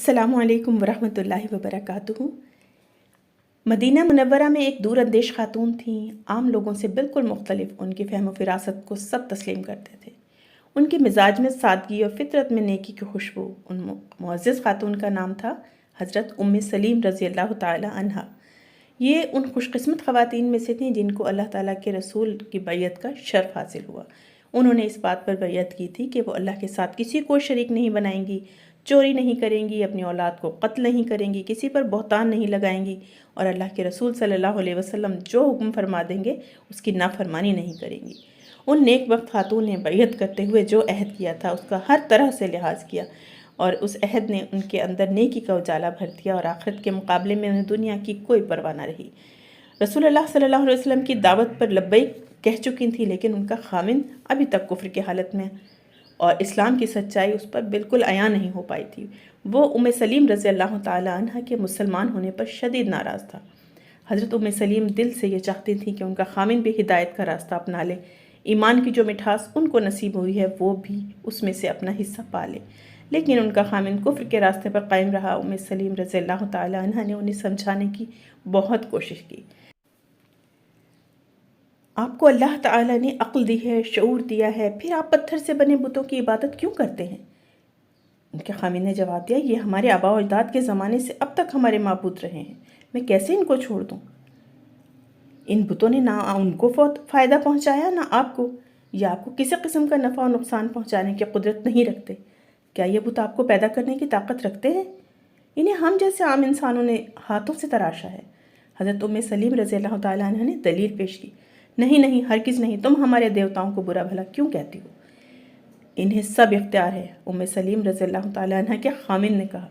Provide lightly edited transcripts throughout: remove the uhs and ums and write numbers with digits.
अस्सलामु अलैकुम वरहमतुल्लाहि वबरकातुहू। मदीना मुनव्वरा में एक दूर अंदेश खातून थीं। आम लोगों से बिल्कुल मुख्तलिफ उनकी फ़हम व फ़िरासत को सब तस्लीम करते थे। उनके मिजाज में सादगी और फितरत में नेकी की खुशबू। उन मुअज़्ज़ज़ खातून का नाम था हज़रत उम्मे सलीम रज़ी अल्लाह ताला अन्हा। ये उन खुशकिस्मत ख़वातीन में से थीं जिनको अल्लाह ताला के रसूल की बैयत का शर्फ़ हासिल हुआ। उन्होंने इस बात पर बैयत की थी कि वो अल्लाह के साथ किसी को शरीक नहीं बनाएंगी, चोरी नहीं करेंगी, अपनी औलाद को कत्ल नहीं करेंगी, किसी पर बहतान नहीं लगाएंगी और अल्लाह के रसूल सल्लल्लाहु अलैहि वसल्लम जो हुक्म फरमा देंगे उसकी नाफरमानी नहीं करेंगी। उन नेक वक्त खातून ने बैयत करते हुए जो अहद किया था उसका हर तरह से लिहाज किया और उस अहद ने उनके अंदर नेकी का उजाला भर दिया और आखिरत के मुकाबले में उन्हें दुनिया की कोई परवाह न रही। रसूलुल्लाह सल्लल्लाहु अलैहि वसल्लम की दावत पर लब्बैक कह चुकी थी, लेकिन उनका खामिन अभी तक कुफ्र की हालत में और इस्लाम की सच्चाई उस पर बिल्कुल अयां नहीं हो पाई थी। वो उम्मे सलीम रज़ी अल्लाह ताला अन्हा के मुसलमान होने पर शदीद नाराज़ था। हज़रत उम्मे सलीम दिल से ये चाहती थी कि उनका खामिन भी हिदायत का रास्ता अपना ले, ईमान की जो मिठास उनको नसीब हुई है वो भी उसमें से अपना हिस्सा पा ले, लेकिन उनका खामिन कुफ्र के रास्ते पर कायम रहा। उम्मे सलीम रज़ी अल्लाह ताला अन्हा ने उन्हें समझाने की बहुत कोशिश की। आपको अल्लाह ताला ने अक्ल दी है, शऊर दिया है, फिर आप पत्थर से बने बुतों की इबादत क्यों करते हैं? उनके खामिन ने जवाब दिया, ये हमारे आबा और अजदाद के ज़माने से अब तक हमारे माबूद रहे हैं, मैं कैसे इनको छोड़ दूँ? इन बुतों ने ना उनको फ़ायदा पहुँचाया ना आपको, या आपको किसी किस्म का नफ़ा और नुकसान पहुँचाने की कुदरत नहीं रखते। क्या ये बुत आपको पैदा करने की ताकत रखते हैं? इन्हें हम जैसे आम इंसानों ने हाथों से तराशा है। हज़रत उम्मे सलीम रज़ी अल्लाह ताला अन्हा ने दलील पेश की, नहीं नहीं, हरगिज़ नहीं, तुम हमारे देवताओं को बुरा भला क्यों कहती हो? इन्हें सब इख्तियार है। उम्मे सलीम रज़ी अल्लाह ताला अन्हा के खामिन ने कहा,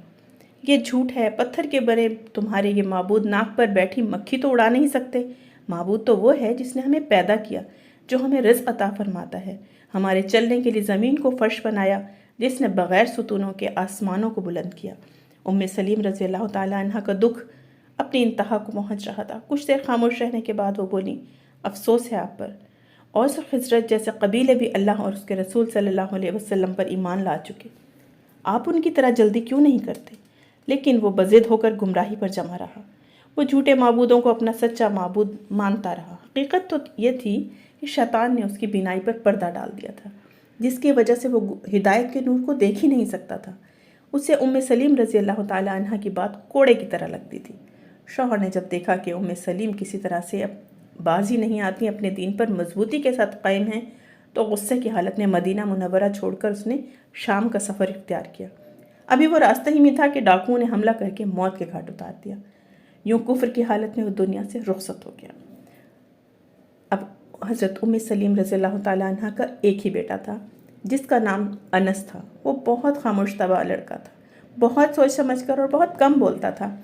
ये झूठ है, पत्थर के बने तुम्हारे ये माबूद नाक पर बैठी मक्खी तो उड़ा नहीं सकते। माबूद तो वो है जिसने हमें पैदा किया, जो हमें रिज़्क़ अता फरमाता है, हमारे चलने के लिए ज़मीन को फ़र्श बनाया, जिसने बग़ैर सुतूनों के आसमानों को बुलंद किया। उम्मे सलीम रज़ी अल्लाह ताला अन्हा का दुख अपनी इंतहा को पहुँच रहा था। कुछ देर खामोश रहने के बाद वो बोली, अफसोस है आप पर। औस और खिजरत जैसे कबीले भी अल्लाह और उसके रसूल सल्लल्लाहु अलैहि वसल्लम पर ईमान ला चुके, आप उनकी तरह जल्दी क्यों नहीं करते? लेकिन वो बज़िद होकर गुमराही पर जमा रहा। वो झूठे माबूदों को अपना सच्चा माबूद मानता रहा। हकीकत तो ये थी कि शैतान ने उसकी बीनाई पर पर्दा डाल दिया था, जिसकी वजह से वो हिदायत के नूर को देख ही नहीं सकता था। उसे उम्मे सलीम रज़ी अल्लाह ताला अन्हा की बात कोड़े की तरह लगती थी। शौहर ने जब देखा कि उम्मे सलीम किसी तरह से अब बाजी नहीं आती, अपने दीन पर मजबूती के साथ कायम हैं, तो गुस्से की हालत में मदीना मुनव्वरा छोड़कर उसने शाम का सफ़र इख्तियार किया। अभी वो रास्ते ही में था कि डाकुओं ने हमला करके मौत के घाट उतार दिया। यूं कुफ्र की हालत में वो दुनिया से रुखसत हो गया। अब हज़रत उम्मे सलीम रज़ी अल्लाह ताला अन्हा का एक ही बेटा था, जिसका नाम अनस था। वो बहुत खामोश तबा लड़का था, बहुत सोच समझकर और बहुत कम बोलता था।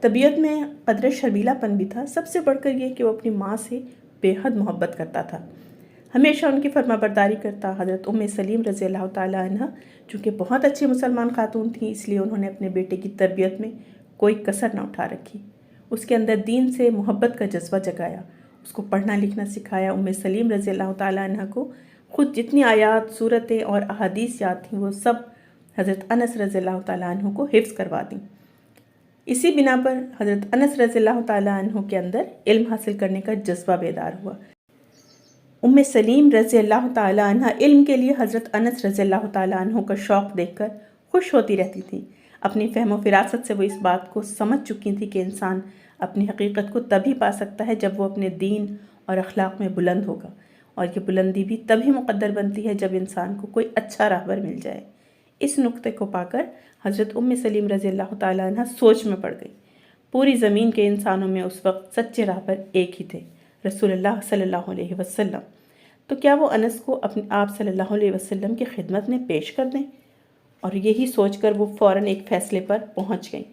तबीयत में कदर शर्मीलापन भी था। सबसे बढ़कर ये कि वो अपनी माँ से बेहद मोहब्बत करता था, हमेशा उनकी फरमाबरदारी करता। हज़रत उम्मे सलीम रज़ी अल्लाह ताला अन्हा चूँकि बहुत अच्छी मुसलमान खातून थी, इसलिए उन्होंने अपने बेटे की तरबियत में कोई कसर न उठा रखी। उसके अंदर दीन से मोहब्बत का जज्बा जगाया, उसको पढ़ना लिखना सिखाया। उम्मे सलीम रज़ी अल्लाह ताला अन्हा को खुद जितनी आयात, सूरतें और अहादीस याद थीं, वो सब हज़रत अनस रज़ी अल्लाह ताला अन्हु को हिफ्ज़ करवा दी। इसी बिना पर हज़रत अनस रज़ी अल्लाह ताला अन्हु के अंदर इल्म हासिल करने का जज्बा बेदार हुआ। उम्मे सलीम रज़ी अल्लाह ताला अन्हा इल्म के लिए हज़रत अनस रज़ी अल्लाह ताला अन्हु का शौक़ देखकर खुश होती रहती थी। अपनी फ़हम फ़िरासत से वो इस बात को समझ चुकी थी कि इंसान अपनी हकीकत को तभी पा सकता है जब वो अपने दीन और अखलाक में बुलंद होगा, और ये बुलंदी भी तभी मुक़द्दर बनती है जब इंसान को कोई अच्छा राहबर मिल जाए। इस नुक्ते को पाकर हज़रत उम्मे सलीम रज़ी अल्लाह ताला अन्हा सोच में पड़ गई। पूरी ज़मीन के इंसानों में उस वक्त सच्चे राहबर एक ही थे, रसूलुल्लाह सल्लल्लाहु अलैहि वसल्लम। तो क्या वो अनस को अपने आप सल्लल्लाहु अलैहि वसल्लम की खिदमत में पेश कर दें? और यही सोचकर वो फ़ौरन एक फ़ैसले पर पहुंच गई।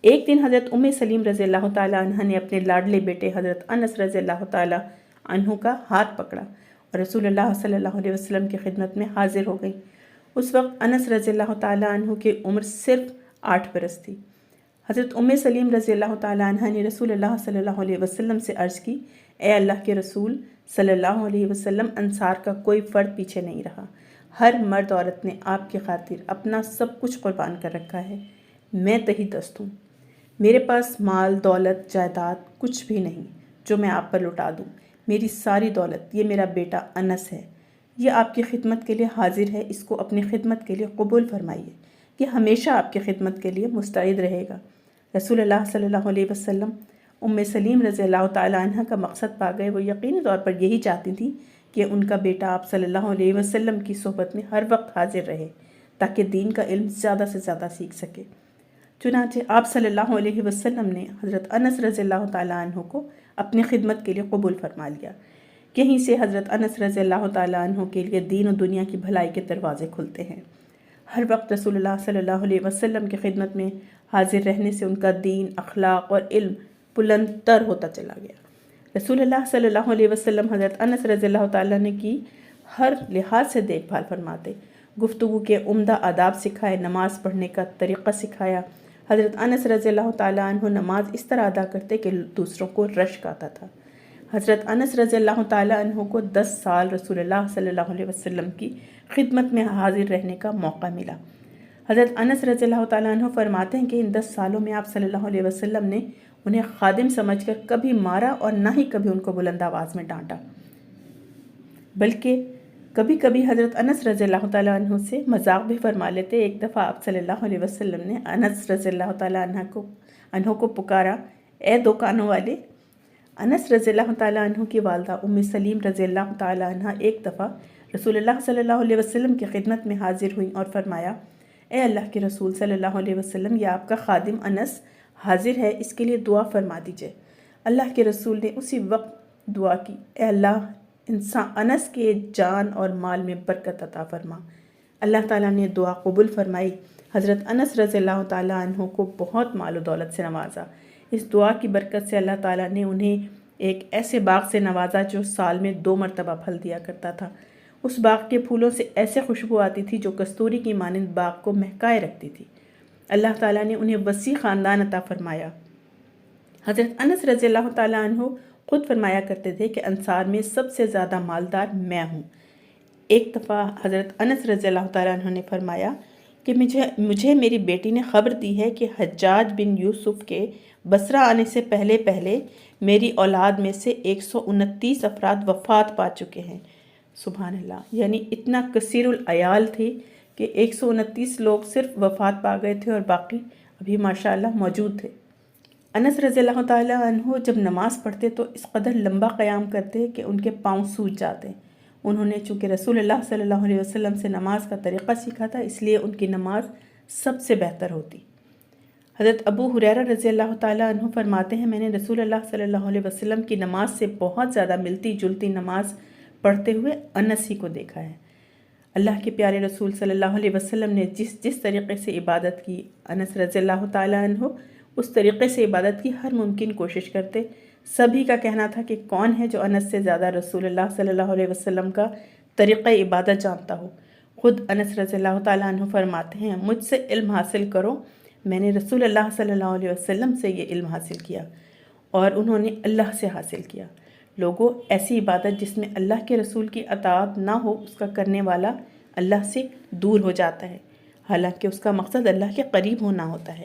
एक दिन हज़रत उम्मे सलीम रज़ी अल्लाह ताला अन्हा ने अपने लाडले बेटे हज़रत अनस रज़ी अल्लाह ताला अन्हु का हाथ पकड़ा और रसूलुल्लाह सल्लल्लाहु अलैहि वसल्लम की खिदमत में हाजिर हो गई। उस वक्त अनस रज़ी अल्लाह ताला अन्हु की उम्र सिर्फ 8 बरस थी। हज़रत उम्मे सलीम रज़ी अल्लाह ताला अन्हा ने रसूलुल्लाह सल्लल्लाहु अलैहि वसल्लम से अर्ज़ की, ए अल्लाह के रसूल सल्लल्लाहु अलैहि वसल्लम, अंसार का कोई फ़र्द पीछे नहीं रहा। हर मर्द औरत ने आपकी खातिर अपना सब कुछ कुर्बान कर रखा है, میں تہی دست ہوں، میرے پاس مال دولت جائیداد کچھ بھی نہیں جو میں آپ پر لٹا دوں۔ میری ساری دولت یہ میرا بیٹا انس ہے، یہ آپ کی خدمت کے لیے حاضر ہے، اس کو اپنی خدمت کے لیے قبول فرمائیے، یہ ہمیشہ آپ کی خدمت کے لیے مستعد رہے گا۔ رسول اللہ صلی اللہ علیہ وسلم ام سلیم رضی اللہ تعالی عنہ کا مقصد پا گئے۔ وہ یقینی طور پر یہی چاہتی تھیں کہ ان کا بیٹا آپ صلی اللہ علیہ وسلم کی صحبت میں ہر وقت حاضر رہے تاکہ دین کا علم زیادہ سے زیادہ سیکھ سکے۔ چنانچہ آپ صلی اللہ علیہ وسلم نے حضرت انس رضی اللہ تعالیٰ عنہ کو اپنی خدمت کے لیے قبول فرما لیا۔ یہیں سے حضرت انس رضی اللہ تعالیٰ عنہ کے لیے دین و دنیا کی بھلائی کے دروازے کھلتے ہیں۔ ہر وقت رسول اللہ صلی اللہ علیہ وسلم کی خدمت میں حاضر رہنے سے ان کا دین، اخلاق اور علم بلند تر ہوتا چلا گیا۔ رسول اللہ صلی اللہ علیہ وسلم حضرت انس رضی اللہ تعالیٰ عنہ کی ہر لحاظ سے دیکھ بھال فرماتے، گفتگو کے عمدہ آداب سکھائے، نماز پڑھنے کا طریقہ سکھایا۔ حضرت انس رضی اللہ تعالیٰ عنہ نماز اس طرح ادا کرتے کہ دوسروں کو رشک آتا تھا۔ حضرت انس رضی اللہ تعالیٰ عنہ کو 10 سال رسول اللہ صلی اللہ علیہ وسلم کی خدمت میں حاضر رہنے کا موقع ملا۔ حضرت انس رضی اللہ تعالیٰ عنہ فرماتے ہیں کہ ان 10 سالوں میں آپ صلی اللہ علیہ وسلم نے انہیں خادم سمجھ کر کبھی مارا اور نہ ہی کبھی ان کو بلند آواز میں ڈانٹا، بلکہ کبھی کبھی حضرت انس رضی اللہ تعالیٰ عنہ سے مذاق بھی فرما لیتے۔ ایک دفعہ آپ صلی اللہ علیہ وسلم نے انس رضی اللہ تعالیٰ عنہ کو پکارا، اے دو کانوں والے۔ انس رضی اللہ تعالیٰ عنہ کی والدہ ام سلیم رضی اللہ تعالیٰ عنہ ایک دفعہ رسول اللہ صلی اللہ علیہ وسلم کی خدمت میں حاضر ہوئیں اور فرمایا، اے اللہ کے رسول صلی اللہ علیہ وسلم، یہ آپ کا خادم انس حاضر ہے، اس کے لیے دعا فرما دیجئے۔ اللہ کے رسول نے اسی وقت دعا کی، اے اللہ انس کے جان اور مال میں برکت عطا فرما۔ اللہ تعالیٰ نے دعا قبول فرمائی۔ حضرت انس رضی اللہ تعالیٰ عنہ کو بہت مال و دولت سے نوازا۔ اس دعا کی برکت سے اللہ تعالیٰ نے انہیں ایک ایسے باغ سے نوازا جو سال میں 2 مرتبہ پھل دیا کرتا تھا۔ اس باغ کے پھولوں سے ایسے خوشبو آتی تھی جو کستوری کی مانند باغ کو مہکائے رکھتی تھی۔ اللہ تعالیٰ نے انہیں وسیع خاندان عطا فرمایا۔ حضرت انس رضی اللہ تعالیٰ عنہ خود فرمایا کرتے تھے کہ انصار میں سب سے زیادہ مالدار میں ہوں۔ ایک دفعہ حضرت انس رضی اللہ تعالیٰ عنہ نے فرمایا کہ مجھے میری بیٹی نے خبر دی ہے کہ حجاج بن یوسف کے بصرہ آنے سے پہلے میری اولاد میں سے 129 افراد وفات پا چکے ہیں۔ سبحان اللہ، یعنی اتنا کثیر العیال تھی کہ 129 لوگ صرف وفات پا گئے تھے اور باقی ابھی ماشاءاللہ موجود تھے۔ انس رضی اللہ تعالیٰ عنہ جب نماز پڑھتے تو اس قدر لمبا قیام کرتے کہ ان کے پاؤں سوج جاتے۔ انہوں نے چونکہ رسول اللہ صلی اللہ علیہ وسلم سے نماز کا طریقہ سیکھا تھا، اس لیے ان کی نماز سب سے بہتر ہوتی۔ حضرت ابو ہریرہ رضی اللہ تعالیٰ عنہ فرماتے ہیں، میں نے رسول اللہ صلی اللہ علیہ وسلم کی نماز سے بہت زیادہ ملتی جلتی نماز پڑھتے ہوئے انس ہی کو دیکھا ہے۔ اللہ کے پیارے رسول صلی اللہ علیہ وسلم نے جس طریقے سے عبادت کی، انس رضی اللہ تعالیٰ عنہ اس طریقے سے عبادت کی ہر ممکن کوشش کرتے۔ سبھی کا کہنا تھا کہ کون ہے جو انس سے زیادہ رسول اللہ صلی اللہ علیہ وسلم کا طریقہ عبادت جانتا ہو۔ خود انس رضی اللہ تعالیٰ عنہ فرماتے ہیں، مجھ سے علم حاصل کرو، میں نے رسول اللہ صلی اللہ علیہ وسلم سے یہ علم حاصل کیا اور انہوں نے اللہ سے حاصل کیا۔ لوگوں، ایسی عبادت جس میں اللہ کے رسول کی اطاعت نہ ہو، اس کا کرنے والا اللہ سے دور ہو جاتا ہے، حالانکہ اس کا مقصد اللہ کے قریب ہونا ہوتا ہے۔